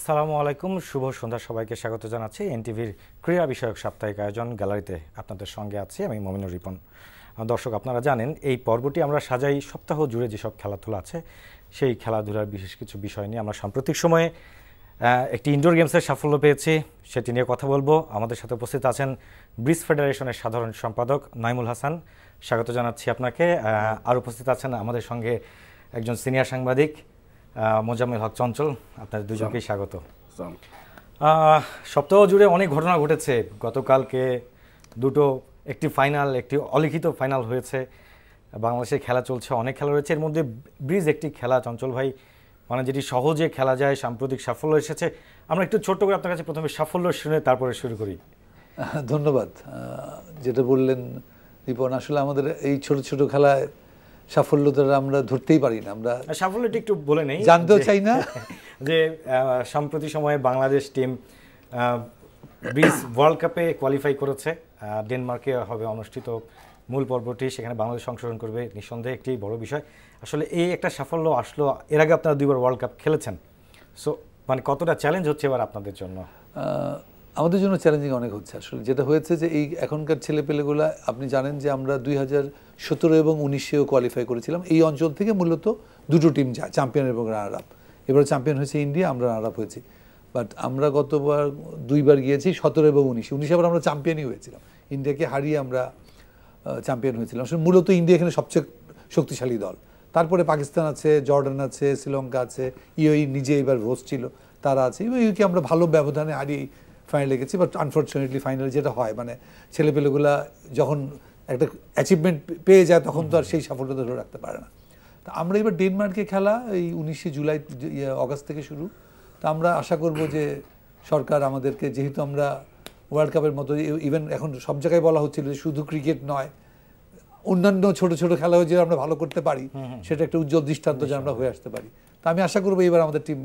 আসসালামু আলাইকুম, শুভ সন্ধ্যা। সবাইকে স্বাগত জানাচ্ছি এনটিভির ক্রীড়া বিষয়ক সাপ্তাহিক আয়োজন গ্যালারিতে। আপনাদের সঙ্গে আছি আমি মমিনুর রিপন। দর্শক, আপনারা জানেন এই পর্বটি আমরা সাজাই সপ্তাহ জুড়ে যেসব খেলাধুলা আছে সেই খেলাধুলার বিশেষ কিছু বিষয় নিয়ে। আমরা সাম্প্রতিক সময়ে একটি ইনডোর গেমসের সাফল্য পেয়েছি, সেটি নিয়ে কথা বলবো। আমাদের সাথে উপস্থিত আছেন ব্রিজ ফেডারেশনের সাধারণ সম্পাদক নাইমুল হাসান, স্বাগত জানাচ্ছি আপনাকে। আর উপস্থিত আছেন আমাদের সঙ্গে একজন সিনিয়র সাংবাদিক মোজাম্মেল হক চঞ্চল, আপনাদের দুজনকেই স্বাগত। সপ্তাহ জুড়ে অনেক ঘটনা ঘটেছে। গতকালকে একটি ফাইনাল, একটি অলিখিত ফাইনাল হয়েছে। বাংলাদেশে খেলা চলছে, অনেক খেলা রয়েছে, এর মধ্যে ব্রিজ একটি খেলা। চঞ্চল ভাই, মানে যেটি সহজে খেলা যায়, সাম্প্রতিক সাফল্য এসেছে। আমরা একটু ছোট্ট করে আপনার কাছে প্রথমে সাফল্য শুনে তারপরে শুরু করি। ধন্যবাদ। যেটা বললেন রিপন, আসলে আমাদের এই ছোট ছোট খেলায় সাফল্য দ্বারা আমরা ধরতেই পারি না। আমরা সাফল্যটি একটু বলে নেই, জানতেও চাই না। যে সাম্প্রতিক সময়ে বাংলাদেশ টিম ব্রিজ ওয়ার্ল্ড কাপে কোয়ালিফাই করেছে। ডেনমার্কে হবে অনুষ্ঠিত মূল পর্বটি, সেখানে বাংলাদেশ অংশগ্রহণ করবে, নিঃসন্দেহে একটি বড় বিষয়। আসলে এই একটা সাফল্য আসলো। এর আগে আপনারা 2বার ওয়ার্ল্ড কাপ খেলেছেন, সো মানে কতটা চ্যালেঞ্জ হচ্ছে এবার আপনাদের জন্য? আমাদের জন্য চ্যালেঞ্জিং অনেক হচ্ছে। আসলে যেটা হয়েছে যে এই এখনকার ছেলেপেলেগুলো, আপনি জানেন যে আমরা 2017 এবং 19-এও কোয়ালিফাই করেছিলাম। এই অঞ্চল থেকে মূলত দুটো টিম যায়, চ্যাম্পিয়ন এবং রানার আপ। এবার চ্যাম্পিয়ন হয়েছে ইন্ডিয়া, আমরা রানার আপ হয়েছি। বাট আমরা গতবার 2বার গিয়েছি, 17 এবং 19 আবার আমরা চ্যাম্পিয়নই হয়েছিলাম। ইন্ডিয়াকে হারিয়ে আমরা চ্যাম্পিয়ন হয়েছিলাম। আসলে মূলত ইন্ডিয়া এখানে সবচেয়ে শক্তিশালী দল। তারপরে পাকিস্তান আছে, জর্ডান আছে, শ্রীলঙ্কা আছে, ইউএই নিজে এবার হোস্ট ছিল, তারা আছে। ইউএইকে আমরা ভালো ব্যবধানে হারিয়ে ফাইনালে গেছি। বাট আনফর্চুনেটলি ফাইনালে যেটা হয়, মানে ছেলেপেলেগুলা যখন একটা অ্যাচিভমেন্ট পেয়ে যায় তখন তো আর সেই সাফল্যতা ধরে রাখতে পারে না। তা আমরা এবার ডেনমার্কে খেলা এই 19 জুলাই অগাস্ট থেকে শুরু। তা আমরা আশা করব যে সরকার আমাদেরকে, যেহেতু আমরা ওয়ার্ল্ড কাপের মতো, ইভেন এখন সব জায়গায় বলা হচ্ছিল যে শুধু ক্রিকেট নয়, অন্যান্য ছোট ছোট খেলাও যে আমরা ভালো করতে পারি, সেটা একটা উজ্জ্বল দৃষ্টান্ত যে আমরা হয়ে আসতে পারি। তা আমি আশা করবো এবার আমাদের টিম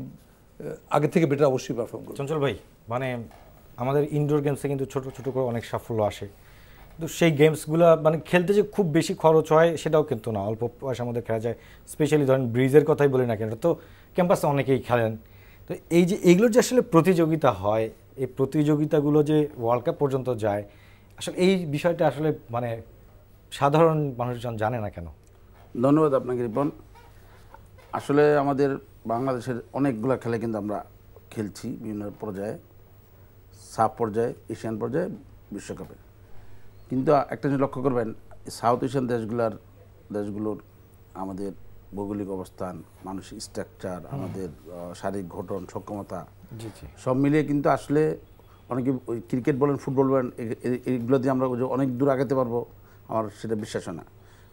আগের থেকে বেটার অবশ্যই পারফর্ম করবে। চঞ্চল ভাই, মানে আমাদের ইনডোর গেমসে কিন্তু ছোট ছোট করে অনেক সাফল্য আসে, কিন্তু সেই গেমসগুলো মানে খেলতে যে খুব বেশি খরচ হয় সেটাও কিন্তু না, অল্প পয়সার মধ্যে খেলা যায়। স্পেশালি ধরেন ব্রিজের কথাই বলি না কেন, তো ক্যাম্পাসে অনেকেই খেলেন। তো এই যে এইগুলোর যে আসলে প্রতিযোগিতা হয়, এই প্রতিযোগিতাগুলো যে ওয়ার্ল্ড কাপ পর্যন্ত যায়, আসলে এই বিষয়টা আসলে মানে সাধারণ মানুষজন জানে না কেন? ধন্যবাদ আপনাকে রিপন। আসলে আমাদের বাংলাদেশের অনেকগুলো খেলা কিন্তু আমরা খেলছি বিভিন্ন পর্যায়ে, সাব পর্যায়ে, এশিয়ান পর্যায়ে, বিশ্বকাপে। কিন্তু একটা জিনিস লক্ষ্য করবেন, সাউথ এশিয়ান দেশগুলোর আমাদের ভৌগোলিক অবস্থান, মানসিক স্ট্রাকচার, আমাদের শারীরিক গঠন, সক্ষমতা সব মিলিয়ে কিন্তু আসলে অনেকে ওই ক্রিকেট বলেন, ফুটবল বলেন, এইগুলো দিয়ে আমরা অনেক দূর আগাতে পারবো, আমার সেটা বিশ্বাস হয় না।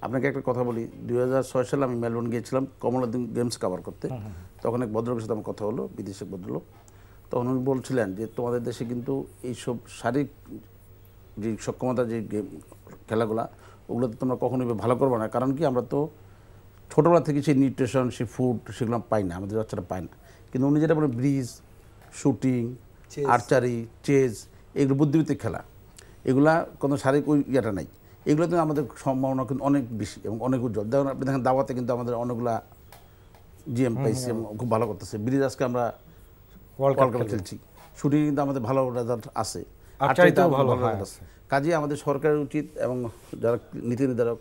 আপনাকে একটা কথা বলি, 2006 সালে আমি মেলবোর্ন গিয়েছিলাম কমনওয়েলথ গেমস কভার করতে। তখন এক ভদ্রলোকের সাথে আমার কথা হলো, বিদেশি ভদ্রলোক। তখন উনি বলছিলেন যে তোমাদের দেশে কিন্তু এইসব শারীরিক যে সক্ষমতা, যে গেম খেলাগুলা, ওগুলোতে তোমরা কখনোই ভালো করবে না। কারণ কি, আমরা তো ছোটোবেলা থেকে সেই নিউট্রিশন, সেই ফুড, সেগুলো পাই না, আমাদের বাচ্চারা পায় না। কিন্তু উনি যেটা বলেন, ব্রিজ, শুটিং, আর্চারি, চেস, এগুলো বুদ্ধিভিত্তিক খেলা, এগুলা কোনো শারীরিক ওই ইয়েটা নাই। এগুলোতে আমাদের সম্ভাবনা কিন্তু অনেক বেশি এবং অনেক উজ্জ্বল। দেখুন, আপনি দেখেন দাওয়াতে কিন্তু আমাদের অনেকগুলা জিএম পাইছি এবং খুব ভালো করতেছে। ব্রিজ আজকে আমরা ওয়ার্ল্ড কাপে খেলছি, শুটিং কিন্তু আমাদের ভালো রেজাল্ট আছে, আর্চারিতেও ভালো রেজাল্ট আছে। কাজে আমাদের সরকারের উচিত এবং যারা নীতি নির্ধারক,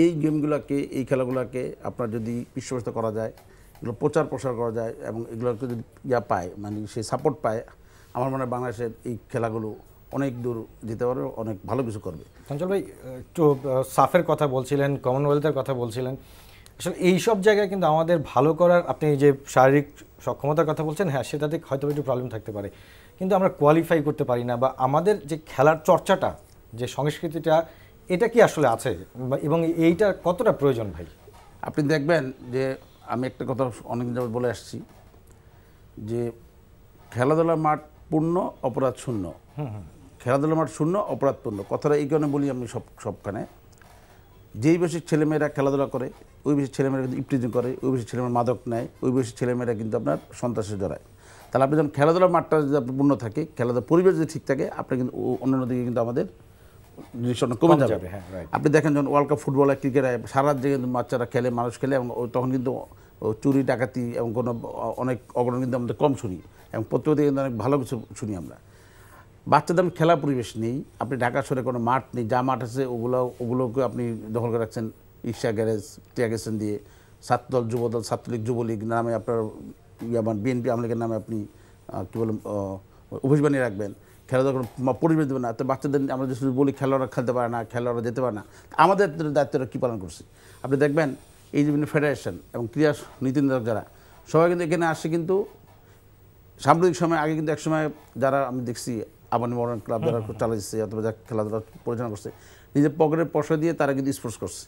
এই গেমগুলোকে, এই খেলাগুলোকে আপনার যদি বিশ্বস্ত করা যায়, এগুলো প্রচার প্রসার করা যায় এবং এগুলোকে যদি পায়, মানে সেই সাপোর্ট পায়, আমার মনে হয় বাংলাদেশের এই খেলাগুলো অনেক দূর যেতে পারবে, অনেক ভালো কিছু করবে। চঞ্চল ভাই, একটু সাফের কথা বলছিলেন, কমনওয়েলথের কথা বলছিলেন। আসলে এই সব জায়গায় কিন্তু আমাদের ভালো করার, আপনি যে শারীরিক সক্ষমতার কথা বলছেন, হ্যাঁ সেটাতে হয়তো একটু প্রবলেম থাকতে পারে, কিন্তু আমরা কোয়ালিফাই করতে পারি না, বা আমাদের যে খেলার চর্চাটা, যে সংস্কৃতিটা, এটা কি আসলে আছে এবং এইটা কতটা প্রয়োজন ভাই? আপনি দেখবেন যে আমি একটা কথা অনেক যাবত বলে আসছি যে খেলাধুলার মাঠ পূর্ণ, অপরাধ শূন্য। খেলাধুলার মাঠ শূন্য, অপরাধ পূর্ণ, কথাটা এই কারণে বলি আমি সবখানে। যেই বয়সের ছেলেমেয়েরা খেলাধুলা করে, ওই বয়সের ছেলেমেয়েরা কিন্তু ইপটিজিং করে, ওই বয়সের ছেলেমেয়েরা মাদক নেয়, ওই বয়সের ছেলেমেয়েরা কিন্তু আপনার সন্ত্রাসে জড়ায়। তাহলে আপনি যখন খেলাধুলার মাঠটা যদি আপনার পূর্ণ থাকে, খেলাধুলার পরিবেশ যদি ঠিক থাকে, আপনি কিন্তু অন্যান্য দিকে কিন্তু আমাদের জিনিসটা কমে যাবে। আপনি দেখেন যখন ওয়ার্ল্ড কাপ ফুটবলে, ক্রিকেটে সারা রাত জেগে বাচ্চারা খেলে, মানুষ খেলে, এবং তখন কিন্তু চুরি ডাকাতি এবং কোনো অনেক অঘটন কিন্তু আমাদের কম শুনি এবং পত্রিকাতে কিন্তু অনেক ভালো কিছু শুনি আমরা। বাচ্চাদের খেলার পরিবেশ নেই, আপনি ঢাকা শহরে কোনো মাঠ নেই, যা মাঠ আছে ওগুলোকে আপনি দখল করে রাখছেন রিক্সা গ্যারেজ টিয়াগেশন দিয়ে, ছাত্রদল যুবদল ছাত্রলীগ যুবলীগ নামে আপনার বিএনপি আমলীগের নামে আপনি কী বলেন অফিস বানিয়ে রাখবেন, খেলাধুলা কোনো পরিবেশ দেবে না। তো বাচ্চাদের আমরা যদি বলি খেলোয়াড়রা খেলতে পারে না, খেলোয়াড়রা যেতে পারে না, আমাদের দায়িত্বটা কী পালন করছি? আপনি দেখবেন এই যে বিভিন্ন ফেডারেশন এবং ক্রীড়া নীতি নির্ধারক যারা সবাই কিন্তু এখানে আসে কিন্তু সাম্প্রতিক সময় আগে কিন্তু একসময় যারা আমি দেখছি আবানি মডার্ন ক্লাব যারা চালাচ্ছে অথবা যারা খেলাধুলা পরিচালনা করছে নিজের পকেটের পয়সা দিয়ে তারা কিন্তু স্পোর্টস করছে।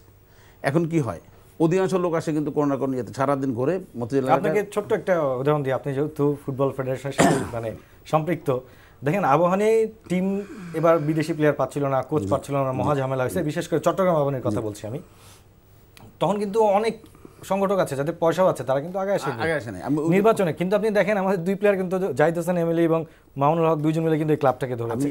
এখন কি হয়, অধিকাংশ লোক আসে কিন্তু কোনো না কোনো ইয়েতে সারাদিন ঘুরে মতিঝিল। আপনাকে ছোট্ট একটা উদাহরণ দিই, আপনি যেহেতু ফুটবল ফেডারেশনের সাথে মানে সম্পৃক্ত, দেখেন আবাহনী টিম এবার বিদেশি প্লেয়ার পাচ্ছিল না, কোচ পাচ্ছিল না, মহা ঝামেলা হয়েছে। বিশেষ করে চট্টগ্রাম আবাহনীর কথা বলছি আমি। তখন কিন্তু অনেক সংগঠক আছে যাদের পয়সাও আছে, তারা কিন্তু আগে আসে নির্বাচনে। কিন্তু আপনি দেখেন আমাদের দুই প্লেয়ার কিন্তু জাহিদ হাসান এমএলএ এবং মামুনুল হক দুইজন মিলে কিন্তু এই ক্লাবটাকে ধরেছে।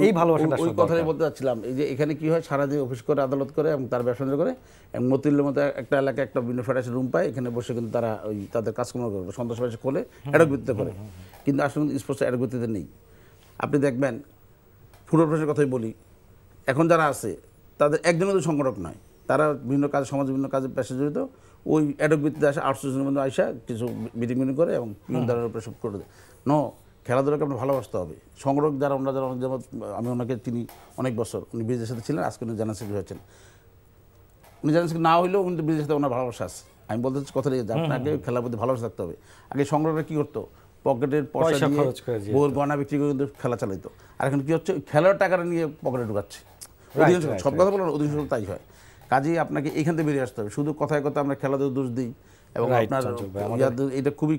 এই ভালোবাসাটা ওই কথাই বলতে চাচ্ছিলাম, এই যে এখানে কি হয়, সারাদিন অফিস করে আদালত করে এবং তার ব্যবসা করে এবং মতিঝিলের মতো একটা এলাকায় একটা বিভিন্ন ফেডারেশন রুম পায়, এখানে বসে কিন্তু তারা ওই তাদের কাজকর্ম করে সন্ত্রাসবাসী খোলে অ্যাডক ভিত্তিতে করে, কিন্তু আসলে স্পোর্টস অ্যাডক ভিত্তিতে নেই। আপনি দেখবেন ফুটবল ফেডারেশনের কথাই বলি, এখন যারা আছে তাদের একজনের তো সংগঠক নয়, তারা বিভিন্ন কাজে সমাজ বিভিন্ন কাজে পেশা জড়িত, ওই অ্যাডক ভিত্তিতে আসে 800 জনের মধ্যে আইসা কিছু মিটিং করে এবং বিভিন্ন ধরনের উপরে সব করে দেয়। খেলাধুলাকে আপনার ভালোবাসতে হবে। সংগঠক যারা ওনারা যারা যেমন আমি ওনাকে চিনি অনেক বছর, উনি ব্রিজের সাথে ছিলেন, আজকে উনি জেনারেল সেক্রেটারি হয়েছেন। উনি জেনারেল সেক্রেটারি না হইলেও কিন্তু ব্রিজের সাথে ওনার ভালোবাসা আছে। আমি বলতে কথা যে আপনাকে খেলার প্রতি ভালোবাসা থাকতে হবে। আগে সংগঠকরা কী করতো, পকেটের পয়সা দিয়ে বউর গয়না বিক্রি করে কিন্তু খেলা চালাইতো। আর এখন কী হচ্ছে, খেলার টাকাটা নিয়ে পকেটে ঢুকাচ্ছে। সব কথা বলো না, অধিকাংশ তাই হয়। কাজেই আপনাকে এখান থেকে বেরিয়ে আসতে হবে। শুধু কথায় কথা আমরা খেলাধুলা দোষ দিই এবং আপনার এটা খুবই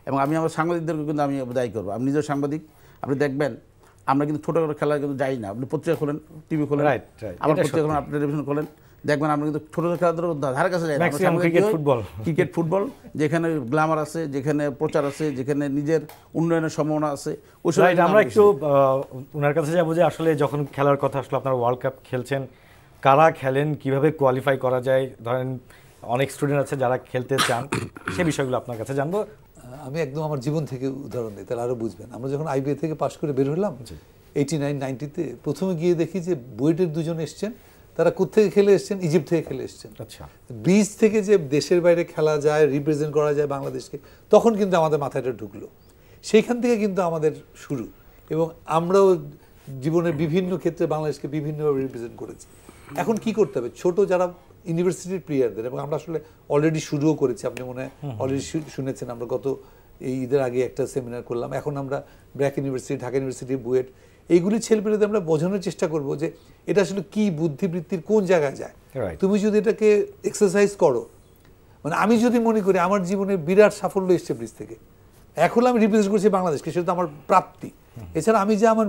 এবং আমি আমার সাংবাদিকদেরকে কিন্তু আমি দায়ী করবো। আমি নিজের সাংবাদিক, আপনি দেখবেন আমরা কিন্তু ছোটোখাটো খেলা কিন্তু যাই না। আপনি পত্রিকা খোলেন, টিভি খোলেন, আমার পত্রিকা খোলেন, আপনি টেলিভিশন খোলেন, দেখবেন আমরা কিন্তু ছোটো ছোটো খেলাধুলা ধারে কাছে যাই না। ক্রিকেট ফুটবল যেখানে গ্ল্যামার আছে, যেখানে প্রচার আছে, যেখানে নিজের উন্নয়নের সম্ভাবনা আছে, ওই সময় আমরা একটু ওনার কাছে যাবো যে আসলে যখন খেলার কথা আসলে আপনারা ওয়ার্ল্ড কাপ খেলছেন, কারা খেলেন, কিভাবে কোয়ালিফাই করা যায়, ধরেন অনেক স্টুডেন্ট আছে যারা খেলতে চান, সে বিষয়গুলো আপনার কাছে জানবো। আমি একদম আমার জীবন থেকে উদাহরণ দিই, তাহলে আরও বুঝবেন। আমরা যখন আইবিএ থেকে পাশ করে বের হলাম 89-90-তে, প্রথমে গিয়ে দেখি যে বুয়েটের দুজন এসছেন, তারা কোত্থেকে খেলে এসছেন, ইজিপ্ট থেকে খেলে এসছেন। আচ্ছা, ব্রিজ থেকে যে দেশের বাইরে খেলা যায়, রিপ্রেজেন্ট করা যায় বাংলাদেশকে, তখন কিন্তু আমাদের মাথাটা ঢুকলো। সেইখান থেকে কিন্তু আমাদের শুরু, এবং আমরাও জীবনের বিভিন্ন ক্ষেত্রে বাংলাদেশকে বিভিন্নভাবে রিপ্রেজেন্ট করেছি। এখন কি করতে হবে, ছোট যারা ইউনিভার্সিটির প্লেয়ারদের, এবং আমরা আসলে অলরেডি শুরুও করেছি, আপনি মনে হয় অলরেডি শুনেছেন, আমরা গত এই ঈদের আগে একটা সেমিনার করলাম। এখন আমরা ব্র্যাক ইউনিভার্সিটি, ঢাকা ইউনিভার্সিটি, বুয়েট, এইগুলি ছেলেপেলেদের আমরা বোঝানোর চেষ্টা করব যে এটা আসলে কি বুদ্ধিবৃত্তির কোন জায়গায় যায়। তুমি যদি এটাকে এক্সারসাইজ করো, মানে আমি যদি মনে করি আমার জীবনে বিরাট সাফল্য এসছে ব্রিজ থেকে, এখন আমি রিপ্রেজেন্ট করছি বাংলাদেশকে, সেটা তো আমার প্রাপ্তি। এছাড়া আমি যে আমার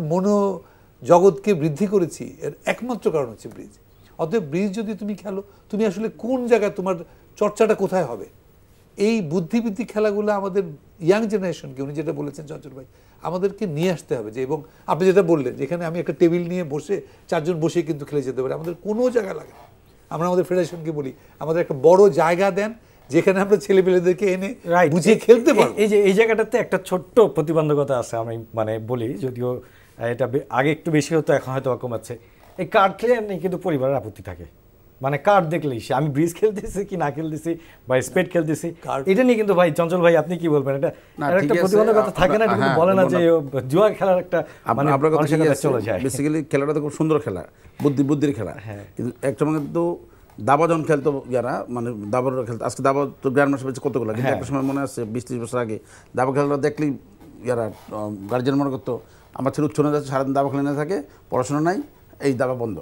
জগৎকে বৃদ্ধি করেছি, এর একমাত্র কারণ হচ্ছে ব্রিজ। অতএব ব্রিজ যদি তুমি খেলো, তুমি আসলে কোন জায়গায় তোমার চর্চাটা কোথায় হবে, এই বুদ্ধিবৃত্তিক খেলাগুলো আমাদের ইয়াং জেনারেশনকে, উনি যেটা বলেছেন চঞ্চল ভাই, আমাদেরকে নিয়ে আসতে হবে। যে এবং আপনি যেটা বললেন, যেখানে আমি একটা টেবিল নিয়ে বসে 4 জন বসে কিন্তু খেলে যেতে পারি, আমাদের কোনো জায়গা লাগে না। আমরা আমাদের ফেডারেশনকে বলি আমাদের একটা বড় জায়গা দেন, যেখানে আমরা ছেলেপেলেদেরকে এনে বুঝিয়ে খেলতে পারবো। এই জায়গাটাতে একটা ছোট্ট প্রতিবন্ধকতা আছে, আমি মানে বলি, যদিও এটা আগে একটু বেশি হতো, এখন হয়তো কমাচ্ছে। এই কার্ড খেলে নেই কিন্তু পরিবারের আপত্তি থাকে, মানে কার্ড দেখলেই সে আমি ব্রিজ খেলতেছি কি না খেলতেছি বা স্পেড খেলতেছি, এটা নিয়ে কিন্তু ভাই চঞ্চল ভাই আপনি কি বলবেন, এটা একটা প্রতিবন্ধকতা থাকে না? কিন্তু বলে না যে জুয়া খেলার একটা মানে চলে যায়। বেসিক্যালি খেলাটা তো খুব সুন্দর খেলা, বুদ্ধির খেলা, কিন্তু একটা মানে তো দাবা যখন খেলতো যারা, মানে দাবার খেলতো, আজকে দাবা তো গ্র্যান্ড মাস্টার পেয়েছে কতগুলো, কিন্তু একটা সময় মনে আছে 20-30 বছর আগে দাবা খেলাটা দেখলেই যারা গার্জিয়ান মনে করতো আমার ছেলে উচ্ছনে যাচ্ছে, সারাদিন দাবা খেলে না থাকে, পড়াশোনা নাই, এই দাবা বন্ধ।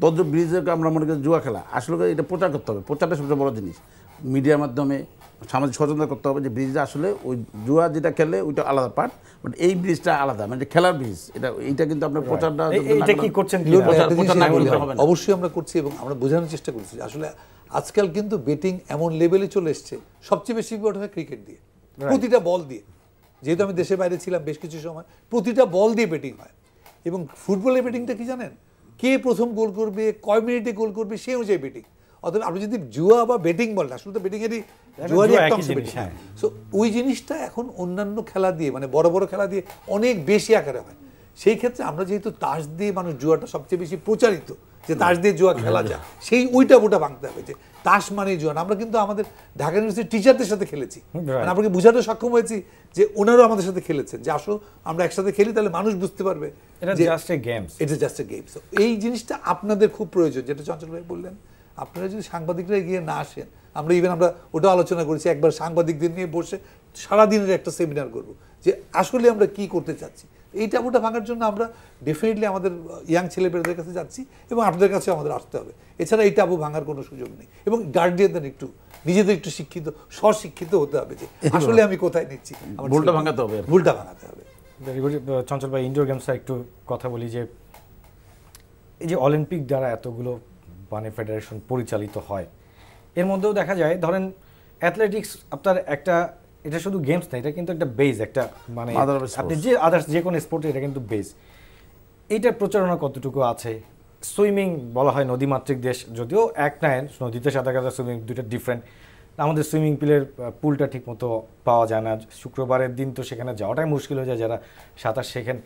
তত ব্রিজকে আমরা মনে করি জুয়া খেলা। আসলে এটা প্রচার করতে হবে, প্রচারটা সবচেয়ে বড় জিনিস। মিডিয়ার মাধ্যমে সামাজিক সচেতনতা করতে হবে যে ব্রিজটা আসলে ওই জুয়া যেটা খেলে ওইটা আলাদা পার্ট, বাট এই ব্রিজটা আলাদা, মানে খেলার ব্রিজ। এইটা কিন্তু আপনার প্রচারটা কি করছেন, অবশ্যই আমরা করছি এবং আমরা বোঝানোর চেষ্টা করছি। আসলে আজকাল কিন্তু বেটিং এমন লেভেলে চলে এসছে, সবচেয়ে বেশি বিপদ হয় ক্রিকেট দিয়ে, প্রতিটা বল দিয়ে। যেহেতু আমি দেশের বাইরে ছিলাম বেশ কিছু সময়, প্রতিটা বল দিয়ে বেটিং হয়। এবং ফুটবলের বেটিংটা কি জানেন, কে প্রথম গোল করবে, কয় মিনিটে গোল করবে, সেই অনুযায়ী বেটিং। অথবা আপনি যদি জুয়া বা বেটিং বলেন, আসলে তো বেটিং এরই জুয়ারই একটা অংশ বেটিং। সো ওই জিনিসটা এখন অন্যান্য খেলা দিয়ে মানে বড় বড় খেলা দিয়ে অনেক বেশি আকারে হয়। সেই ক্ষেত্রে আমরা যেহেতু তাস দিয়ে মানুষ জুয়াটা সবচেয়ে বেশি প্রচারিত, যে তাস দিয়ে জুয়া খেলা যায়, সেই ওইটা ভাঙতে হবে যে তাস মানে জুয়া। আমরা কিন্তু আমাদের ঢাকা ইউনিভার্সিটির টিচারদের সাথে খেলেছি, মানে আমরা বুঝাতে সক্ষম হয়েছি যে ওনারাও আমাদের সাথে খেলেছেন, যে আসো আমরা একসাথে খেলি, তাহলে মানুষ বুঝতে পারবে এটা জাস্ট এ গেমস, এটা জাস্ট এ গেমস। এই জিনিসটা আপনাদের খুব প্রয়োজন, যেটা চঞ্চল ভাই বললেন। আপনারা যদি সাংবাদিকরা এগিয়ে না আসেন, আমরা ওটা আলোচনা করেছি, একবার সাংবাদিকদের নিয়ে বসে সারাদিনের একটা সেমিনার করব যে আসলে আমরা কি করতে চাচ্ছি। এই টাবুটা ভাঙার জন্য আমরা ডেফিনেটলি আমাদের ইয়াং ছেলেমেয়েদের কাছে যাচ্ছি এবং আপনাদের কাছে আমাদের আসতে হবে। এছাড়া এই টাবু ভাঙার কোনো সুযোগ নেই। এবং গার্ডিয়ানদের নিজেদের একটু শিক্ষিত, স্বশিক্ষিত হতে হবে যে আসলে আমি কোথায় নিচ্ছি, ভুলটা ভাঙাতে হবে, ভুলটা ভাঙাতে হবে। চঞ্চল ভাই, ইনডোর গেমসে একটু কথা বলি যে এই যে অলিম্পিক দ্বারা এতগুলো মানে ফেডারেশন পরিচালিত হয়, এর মধ্যেও দেখা যায় ধরেন অ্যাথলেটিক্স আপনার একটা, এটা শুধু গেমস না, এটা কিন্তু একটা বেজ, একটা মানে আপনি যে আদার্স যে কোনো স্পোর্টে এটা কিন্তু বেজ। এইটার প্রচারণা কতটুকু আছে? সুইমিং বলা হয় নদীমাতৃক দেশ, যদিও এক নয়, নদীতে সাঁতার কাটা সুইমিং দুইটা ডিফারেন্ট। আমাদের সুইমিং পুলটা ঠিক মতো পাওয়া যায় না, শুক্রবারের দিন তো সেখানে যাওয়াটাই মুশকিল হয়ে যায় যারা সাঁতার শেখেন।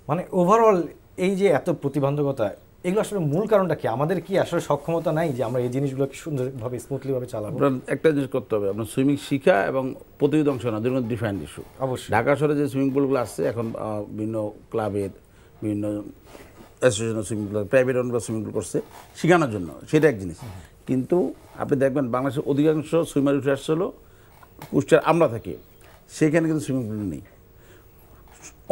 মানে ওভারঅল এই যে এত প্রতিবন্ধকতা, এগুলো আসলে মূল কারণটা কি? আমাদের কি আসলে সক্ষমতা নাই যে আমরা এই জিনিসগুলোকে সুন্দরভাবে স্মুথলিভাবে চালাবো? একটা জিনিস করতে হবে, আপনার সুইমিং শিখা এবং প্রতিযোগিতা অংশ না, দুটো ডিফারেন্ট ইস্যু। অবশ্যই ঢাকা শহরে যে সুইমিং পুলগুলো আসছে এখন, বিভিন্ন ক্লাবের, বিভিন্ন অ্যাসোসিয়েশনের সুইমিং পুল, প্রাইভেট অনেক সুইমিং পুল করছে শেখানোর জন্য, সেটা এক জিনিস। কিন্তু আপনি দেখবেন বাংলাদেশের অধিকাংশ সুইমার উঠে আসছে হলো কুষ্টিয়ার আমরা থেকে, সেখানে কিন্তু সুইমিং পুল নেই।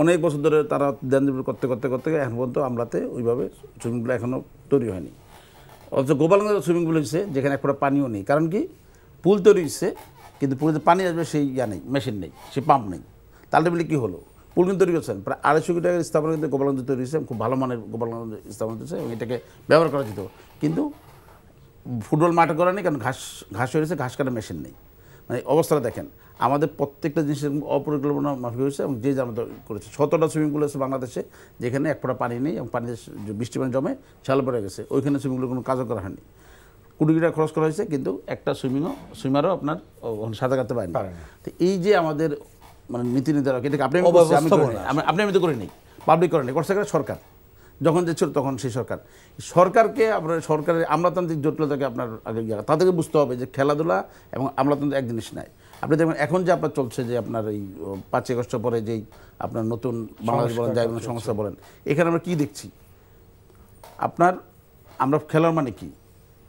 অনেক বছর ধরে তারা দেন করতে করতে করতে এখন পর্যন্ত আমরাতে ওইভাবে সুইমিং পুল এখনও তৈরি হয়নি। অথচ গোপালগঞ্জের সুইমিং পুল হচ্ছে যেখানে একটা পানিও নেই। কারণ কি, পুল তৈরি হচ্ছে কিন্তু পুলে পানি আসবে সেই নেই, মেশিন নেই, সেই পাম্প নেই। আলটিমেটলি কী হলো, পুল কিন্তু তৈরি করছেন প্রায় 250 কোটি টাকার স্থাপনা কিন্তু গোপালগঞ্জে তৈরি হয়েছে, খুব ভালো মানের গোপালগঞ্জ স্থাপনা হচ্ছে এবং এটাকে ব্যবহার করা যেত। কিন্তু ফুটবল মাঠে করা নেই, কারণ ঘাস হয়েছে, ঘাস কাটার মেশিন নেই। মানে অবস্থাটা দেখেন, আমাদের প্রত্যেকটা জিনিসের অপরিকল্পনা মাফিক হয়েছে এবং যে যেমন করেছে। 17টা সুইমিং পুল আছে বাংলাদেশে, যেখানে এক ফোঁটা পানি নেই এবং পানিতে বৃষ্টি পানি জমে চালু পড়ে গেছে, ওইখানে সুইমিংগুলো কোনো কাজও করা হয়নি। কোটি টাকা খরচ করা হয়েছে, কিন্তু একটা সুইমারও আপনার সাঁতার কাটতে পারেনি। তো এই যে আমাদের মানে নীতি নির্ধারক, এটাকে আপনি আমি তো করি নাই, পাবলিক করে নেই, করছে সরকার। যখন যে ছিল তখন সেই সরকারকে আপনার সরকারের আমলাতান্ত্রিক জটিলতাকে আপনার আগে তাদেরকে বুঝতে হবে যে খেলাধুলা এবং আমলাতন্ত্র এক জিনিস নাই। আপনি দেখবেন এখন যে আপনার চলছে যে আপনার এই 5 আগস্ট পরে যেই আপনার নতুন বাংলাদেশ বলেন, যাই সংস্থা বলেন, এখানে আমরা কী দেখছি, আমরা খেলার মানে কি,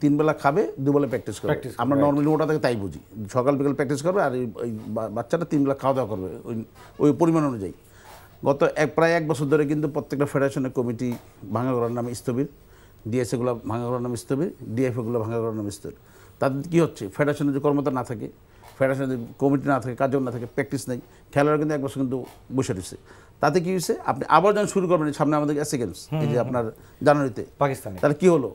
3 বেলা খাবে, 2 বেলা প্র্যাকটিস করবে। আমরা নর্মালি ওটা থেকে তাই বুঝি, সকাল বিকাল প্র্যাকটিস করবে আর ওই বাচ্চাটা 3 বেলা খাওয়া দাওয়া করবে ওই পরিমাণ অনুযায়ী। গত প্রায় 1 বছর ধরে কিন্তু প্রত্যেকটা ফেডারেশনের কমিটি ভাঙা করার নামে স্থবির, ডিএসএগুলো ভাঙা করার নামে স্থবির, ডিএফএগুলো ভাঙা করার নামে স্থবির। তাদের কী হচ্ছে, ফেডারেশনের যে কর্মতা না থাকে, ফেডারেশনের যে কমিটি না থাকে, কার্যক্রম না থাকে, প্র্যাকটিস নেই, খেলার কিন্তু 1 বছর কিন্তু বসে রয়েছে। তাতে কী হয়েছে, আপনি আবার যখন শুরু করবেন, সামনে আমাদের এসএ গেমস, এই যে আপনার জানুয়ারিতে পাকিস্তানে, তাহলে কী হলো,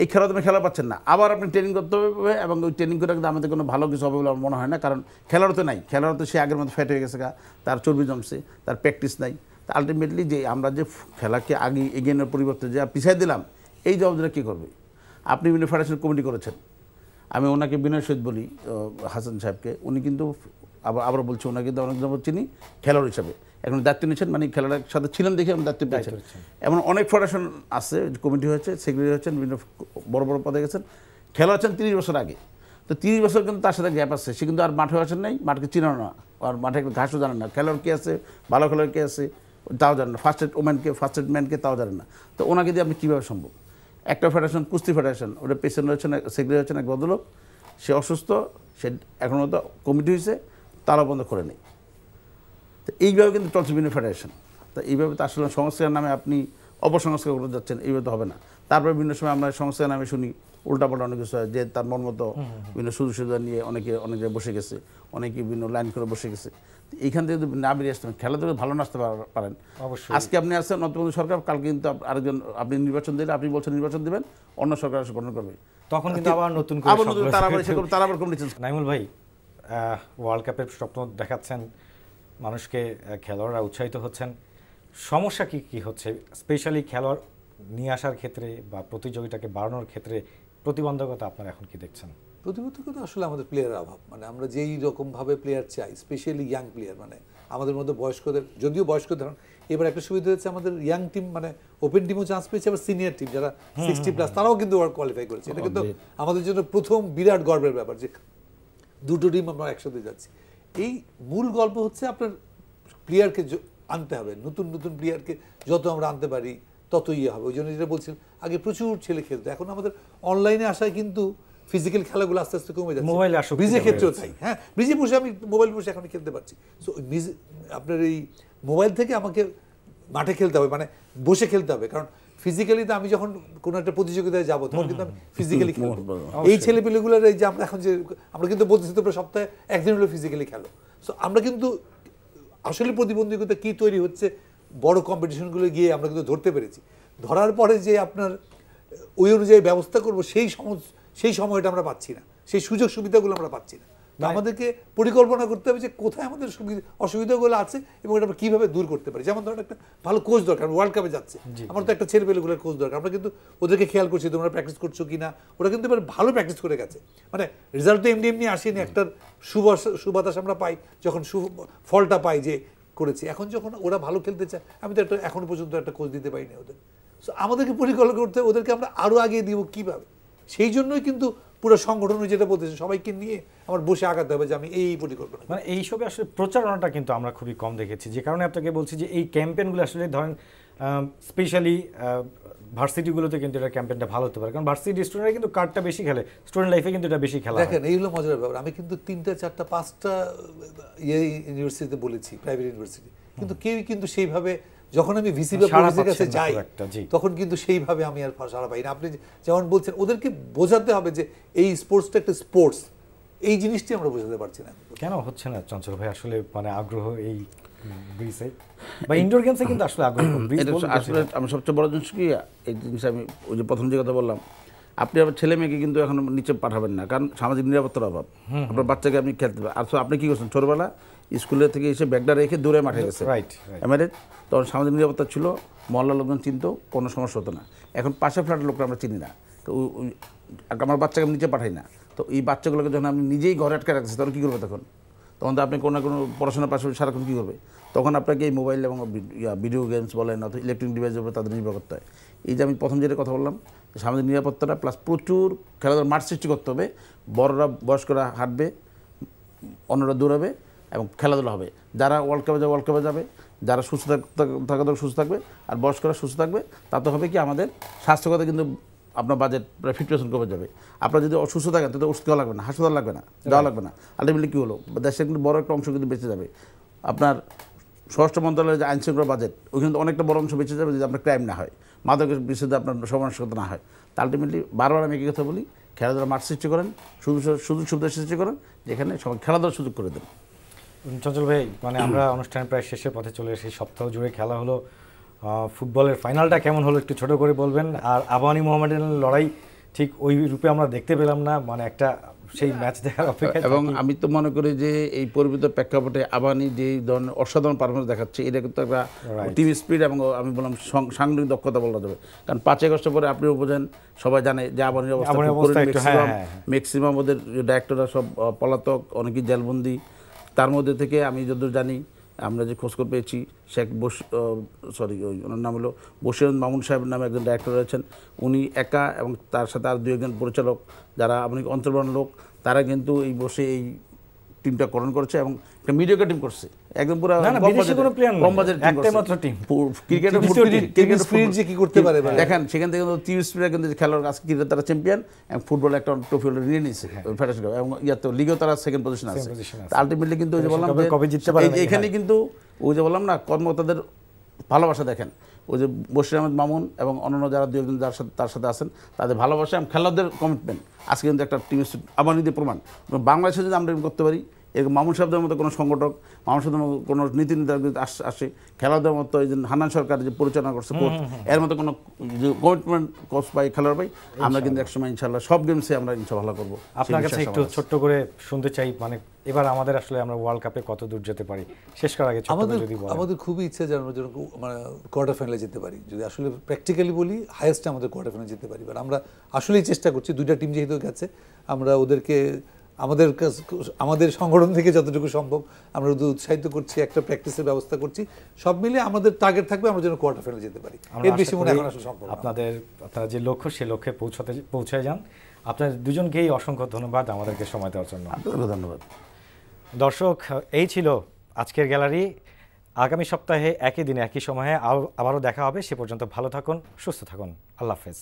এই খেলা তুমি খেলা পাচ্ছেন না, আবার আপনি ট্রেনিং করতে হবে এবং ওই ট্রেনিং করে কিন্তু আমাদের কোনো ভালো কিছু হবে বলে আমার মনে হয় না। কারণ খেলার তো নাই, খেলার তো সে আগের মতো ফ্যাট হয়ে গেছে, তার চর্বি জমছে, তার প্র্যাকটিস নাই। তা আলটিমেটলি যে আমরা যে খেলাকে আগে এগিয়ে নেওয়ার পরিবর্তে যে পিছিয়ে দিলাম, এই জবাবদারিটা কী করবে? আপনি বিভিন্ন ফেডারেশন কমিটি করেছেন, আমি ওনাকে বিনয় সহিত বলি, হাসান সাহেবকে, উনি কিন্তু আবার বলছি, ওনাকে কিন্তু অনেক চিনি খেলোয়াড় হিসাবে, এখন দায়িত্ব নিচ্ছেন, মানে খেলার সাথে ছিলেন দেখে আমি দায়িত্ব পেয়েছেন। এমন অনেক ফেডারেশন আছে, কমিটি হয়েছে, সেক্রেটারি হচ্ছেন, বিভিন্ন বড় বড় পদে গেছেন, খেলা হচ্ছেন 30 বছর আগে। তো 30 বছর কিন্তু তার সাথে গ্যাপ আছে, সে কিন্তু আর মাঠে আসেন নাই, মাঠকে চিনানো না, আর মাঠে ঘাসও জানেন না, খেলোয়াড় কে আছে, ভালো খেলোয়াড় কে আছে তাও জানেন না, ফার্স্ট এড ম্যানকে তাও জানেন না। তো ওনাকে দিয়ে আপনি কীভাবে সম্ভব? একটা ফেডারেশন, কুস্তি ফেডারেশন, ওটা পেছনে হচ্ছেন সেক্রেটারি হচ্ছেন এক ভদ্রলোক, সে অসুস্থ, সে এখনও তো কমিটি হয়েছে, তারা বন্ধ করে নেই। তো এইভাবে কিন্তু চলছে বিভিন্ন ফেডারেশন। তো এইভাবে তো আসলে সংস্কারের নামে আপনি অপসংস্কার করে যাচ্ছেন, এইভাবে তো হবে না। তারপরে বিভিন্ন সময় আমরা সংস্কারের নামে শুনি উল্টাপাল্টা অনেক কিছু হয়, যে তার মন মতো বিভিন্ন সুযোগ সুবিধা নিয়ে অনেক জায়গায় বসে গেছে, অনেকে বিভিন্ন লাইন করে বসে গেছে। এইখান থেকে যদি না বেরিয়ে আসতে পারেন, খেলাধুলা ভালো নাচতে পারেন। আজকে আপনি আসছেন নতুন সরকার, কালকে কিন্তু আরেকজন আপনি নির্বাচন দিলে, আপনি বলছেন নির্বাচন দেবেন, অন্য সরকার এসে গঠন করবে, তখন কিন্তু আবার নতুন তারা আবার কমিটি। নাইমুল ভাই, ওয়ার্ল্ড কাপের স্বপ্ন দেখাচ্ছেন, মানুষকে খেলোয়াড়রা উৎসাহিত হচ্ছেন, সমস্যা কি কি হচ্ছে স্পেশালি খেলোয়াড় নিয়ে আসার ক্ষেত্রে বা প্রতিযোগিতাকে বাড়ানোর ক্ষেত্রে প্রতিবন্ধকতা আপনারা এখন কি দেখছেন? প্রতিবন্ধকতা আসলে আমাদের প্লেয়ারের অভাব, মানে আমরা যেই রকমভাবে প্লেয়ার চাই, স্পেশালি ইয়াং প্লেয়ার, মানে আমাদের মধ্যে বয়স্কদের, যদিও বয়স্ক ধরুন এবার একটা সুবিধা হচ্ছে আমাদের ইয়াং টিম, মানে ওপেন টিমও চান্স পেয়েছে, আবার সিনিয়র টিম যারা 60+ তারাও কিন্তু ওয়ার্ল্ড কোয়ালিফাই করেছে। এটা কিন্তু আমাদের জন্য প্রথম বিরাট গর্বের ব্যাপার যে দুটো টিম আমরা একসাথে যাচ্ছি। এই মূল গল্প হচ্ছে আপনার প্লেয়ারকে আনতে হবে, নতুন নতুন প্লেয়ারকে যত আমরা আনতে পারি তত ইয়ে হবে। ওই জন্য যেটা বলছিলাম আগে প্রচুর ছেলে খেলতো, এখন আমাদের অনলাইনে আসায় কিন্তু ফিজিক্যাল খেলাগুলো আস্তে আস্তে কমে যাচ্ছে। মোবাইলে আসক্তি ব্রিজের ক্ষেত্রেও তাই, হ্যাঁ ব্রিজে বসে আমি মোবাইল বসে এখন খেলতে পারছি। সো আপনার এই মোবাইল থেকে আমাকে মাঠে খেলতে হবে, মানে বসে খেলতে হবে, কারণ ফিজিক্যালি তো আমি যখন কোনো একটা প্রতিযোগিতায় যাবো তখন কিন্তু আমি ফিজিক্যালি খেলবো। এই ছেলেপেলেগুলোর এই যে আমরা এখন যে আমরা কিন্তু বলতেছি তোমরা সপ্তাহে একদিন হলো ফিজিক্যালি খেলো। সো আমরা কিন্তু আসলে প্রতিবন্ধকতা কী তৈরি হচ্ছে বড় কম্পিটিশনগুলো গিয়ে আমরা কিন্তু ধরতে পেরেছি। ধরার পরে যে আপনার ওই অনুযায়ী ব্যবস্থা করবো সেই সময়টা আমরা পাচ্ছি না, সেই সুযোগ সুবিধাগুলো আমরা পাচ্ছি না। আমাদেরকে পরিকল্পনা করতে হবে যে কোথায় আমাদের অসুবিধাগুলো আছে এবং এটা আমরা কীভাবে দূর করতে পারি। যেমন ধরুন একটা ভালো কোচ দরকার, ওয়ার্ল্ড কাপে যাচ্ছে, আমার তো একটা ছেলেপেলেগুলোর কোচ দরকার। আমরা কিন্তু ওদেরকে খেয়াল করছি তোমরা প্র্যাকটিস করছো কি না, ওরা কিন্তু এবার ভালো প্র্যাকটিস করে গেছে, মানে রেজাল্ট তো এমনি এমনি আসেনি, একটার সুবাতাস আমরা পাই যখন ফলটা পাই যে করেছি। এখন যখন ওরা ভালো খেলতে চায়, আমি তো একটা এখনো পর্যন্ত একটা কোচ দিতে পারিনি ওদের। সো আমাদেরকে পরিকল্পনা করতে হবে ওদেরকে আমরা আরও আগিয়ে দিব কীভাবে। সেই জন্যই কিন্তু পুরো সংগঠন যেটা বলতেছে সবাইকে নিয়ে আমার বসে আগাতে হবে যে আমি এই পরিকল্পনা, মানে এইসবে আসলে প্রচারণাটা কিন্তু আমরা খুবই কম দেখেছি। যে কারণে আপনাকে বলছি যে এই ক্যাম্পেইনগুলো আসলে ধরেন স্পেশালি ভার্সিটিগুলোতে কিন্তু এটা ক্যাম্পেইনটা ভালো হতে পারে, কারণ ভার্সিটি স্টুডেন্টরা কিন্তু কার্ডটা বেশি খেলে, স্টুডেন্ট লাইফে কিন্তু এটা বেশি খেলা হয়। দেখেন এই হলো মজার ব্যাপার, আমি কিন্তু 3টা 4টা 5টা ইউনিভার্সিটিতে বলেছি, প্রাইভেট ইউনিভার্সিটি, কিন্তু কেউই কিন্তু সেইভাবে যখন আমি ভিসি বা প্রফেসরের কাছে যাই তখন কিন্তু সেইভাবে আমি আর সাড়া পাই না। আপনি যেমন বলছেন ওদেরকে বোঝাতে হবে যে এই স্পোর্টসটা একটা স্পোর্টস, এই জিনিসটি আমরা বোঝাতে পারছি না। কেন হচ্ছে না চঞ্চল ভাই আসলে, মানে আগ্রহ এই ব্রিজে বা ইনডোর গেমসে কিন্তু আসলে আগ্রহ আসলে আমি সবচেয়ে বড় জিনিস কি এই জিনিস আমি ওই যে প্রথম যে কথা বললাম, আপনি আবার ছেলে মেয়েকে কিন্তু এখন নিচে পাঠাবেন না, কারণ সামাজিক নিরাপত্তার অভাব। আপনার বাচ্চাকে আপনি খেলতে পারেন, আর আপনি কি করছেন ছোটবেলা স্কুলে থেকে এসে ব্যাগটা রেখে দূরে মাঠে গেছে, এমআরএড তখন সামাজিক নিরাপত্তা ছিল, মহল্লার লোকজন চিনত, কোনো সমস্যা হতো না। এখন পাশে ফ্ল্যাটের লোকরা আমরা চিনি না, তো আমার বাচ্চাকে আমি নিচে পাঠাই না। তো এই বাচ্চাগুলোকে যখন আমি নিজেই ঘরে আটকে রাখছি তখন কী করবে, তখন তো আপনি কোনো না কোনো পড়াশোনার পাশাপাশি সারাক্ষণ কী করবে, তখন আপনাকে এই মোবাইল এবং ভিডিও গেমস বলেন অথবা ইলেকট্রনিক ডিভাইসের উপরে তাদের নির্ভর করতে হয়। এই যে আমি প্রথম যেটা কথা বললাম, সামাজিক নিরাপত্তাটা প্লাস প্রচুর খেলাধুলার মাঠ সৃষ্টি করতে হবে, বড়রা বয়স্করা হাঁটবে, অন্যরা দৌড়াবে এবং খেলাধুলা হবে। যারা ওয়ার্ল্ড কাপে যাবে, যারা সুস্থ থাকা দরকার সুস্থ থাকবে, আর বয়স্করা সুস্থ থাকবে, তাতে হবে কি আমাদের স্বাস্থ্যগত কিন্তু আপনার বাজেট প্রায় 50% কমে যাবে। আপনার যদি অসুস্থ থাকেন তাহলে ওষুধ খাওয়া লাগবে না, হাসপাতাল লাগবে না, যাওয়া লাগবে না। আলটিমেটলি কী হলো, দেশের কিন্তু বড় একটা অংশ কিন্তু বেঁচে যাবে। আপনার স্বরাষ্ট্র মন্ত্রণালয়ের যে আইনশৃঙ্খলা বাজেট, ওইখানে অনেকটা বড় অংশ বেঁচে যাবে যদি আপনার ক্রাইম না হয়, মাদকের বিরুদ্ধে আপনার সমানাসক্ত না হয়। তা আলটিমেটলি বারবার আমি একই কথা বলি, খেলাধুলা মাঠ সৃষ্টি করেন, সুযোগ সুবিধা সৃষ্টি করেন, যেখানে সবাই খেলাধুলার সুযোগ করে দেন। চঞ্চল ভাই, মানে আমরা অনুষ্ঠান প্রায় শেষের পথে চলে এসেছি, সপ্তাহ জুড়ে খেলা হলো, ফুটবলের ফাইনালটা কেমন হলো একটু ছোট করে বলবেন। আর আবাহনী মোহামেডানের লড়াই ঠিক ওই রূপে আমরা দেখতে পেলাম না, মানে একটা সেই ম্যাচ দেখার অপেক্ষা। এবং আমি তো মনে করি যে এই পরিবর্তিত প্রেক্ষাপটে আবাহনী যে ধরনের অসাধারণ পারফরমেন্স দেখাচ্ছে, এটা কিন্তু একটা টিম স্পিরিট এবং আমি বললাম সাংগঠনিক দক্ষতা বলা যাবে। কারণ 5 আগস্ট পরে আপনিও বোঝেন, সবাই জানে যে আবাহনীর অবস্থা ম্যাক্সিমাম ওদের ডাইরেক্টররা সব পলাতক, অনেকেই জেলবন্দি। তার মধ্যে থেকে আমি যতদূর জানি, আমরা যে খোঁজখবর পেয়েছি, ওনার নাম হলো বশির মামুন সাহেব নামে একজন ডাইরেক্টর রয়েছেন, উনি একা এবং তার সাথে আর 2-1 পরিচালক যারা আপনি অন্তর্বর্ণ লোক, তারা কিন্তু এই বসে এই টিমটা করণ করেছে এবং একটা মিডিয়াকার টিম করছে, একদম পুরো কম বাজেট টিম। দেখেন সেখান থেকে টিম স্পিরিট কিন্তু খেলার আজকে ক্রিকেট তারা চ্যাম্পিয়ন এবং ফুটবল একটা ট্রফি নিয়ে নিয়েছে ফেডারেশন এবং ইয়াতে লিগেও তারা সেকেন্ড পজিশন আছে। আলটিমেটলি কিন্তু ওই যে বললাম এখানে কিন্তু ওই যে বললাম না, কর্মকর্তাদের ভালোবাসা দেখেন, ওই যে বশির আহমেদ মামুন এবং অন্যান্য যারা 2-1 যার সাথে তার সাথে আছেন, তাদের ভালোবাসা এবং খেলোয়াড়দের কমিটমেন্ট আজকে কিন্তু একটা টিম আবাহনীদের প্রমাণ। বাংলাদেশে যদি আমরা করতে পারি, এরকম মামুন সাহেবদের মতো কোনো সংগঠক, মামুন সাহেবদের মতো কোনো নীতি নির্ধারক যদি আসে, খেলাধুলার মতো এই যে হান্নান সরকার যে পরিচালনা করছে কোচ, এর মতো কোনো কমিটমেন্ট কোচ পাই, খেলোয়াড় পাই, আমরা কিন্তু একসময় ইনশাল্লাহ সব গেমসে আমরা ইনশাল্লাহ ভালো করবো। আপনার কাছে একটু ছোট্ট করে শুনতে চাই, মানে এবার আমাদের আসলে আমরা ওয়ার্ল্ড কাপে কত দূর যেতে পারি শেষ করার আগে ছোট্ট করে যদি বলেন। আমাদের খুবই ইচ্ছে যে আমরা যেন মানে কোয়ার্টার ফাইনালে যেতে পারি। যদি আসলে প্র্যাকটিক্যালি বলি, হাইয়েস্ট আমাদের কোয়ার্টার ফাইনালে যেতে পারি। বাট আমরা আসলেই চেষ্টা করছি, দুইটা টিম যেহেতু গেছে, আমরা ওদেরকে আমাদের সংগঠন থেকে যতটুকু সম্ভব আমরা ওদের উৎসাহিত করছি, একটা প্র্যাকটিসের ব্যবস্থা করছি। সব মিলে আমাদের টার্গেট থাকবে আমরা যেন কোয়ার্টার ফাইনালে যেতে পারি। এর বেশি মনে এখন আসলে সম্ভব না। আপনারা যে লক্ষ্য, সে লক্ষ্যে পৌঁছায় যান। আপনাদের দুজনকেই অসংখ্য ধন্যবাদ আমাদেরকে সময় দেওয়ার জন্য। আপনাদেরও ধন্যবাদ। দর্শক, এই ছিল আজকের গ্যালারি। আগামী সপ্তাহে একই দিনে একই সময়ে আবারও দেখা হবে। সে পর্যন্ত ভালো থাকুন, সুস্থ থাকুন। আল্লাহ হাফেজ।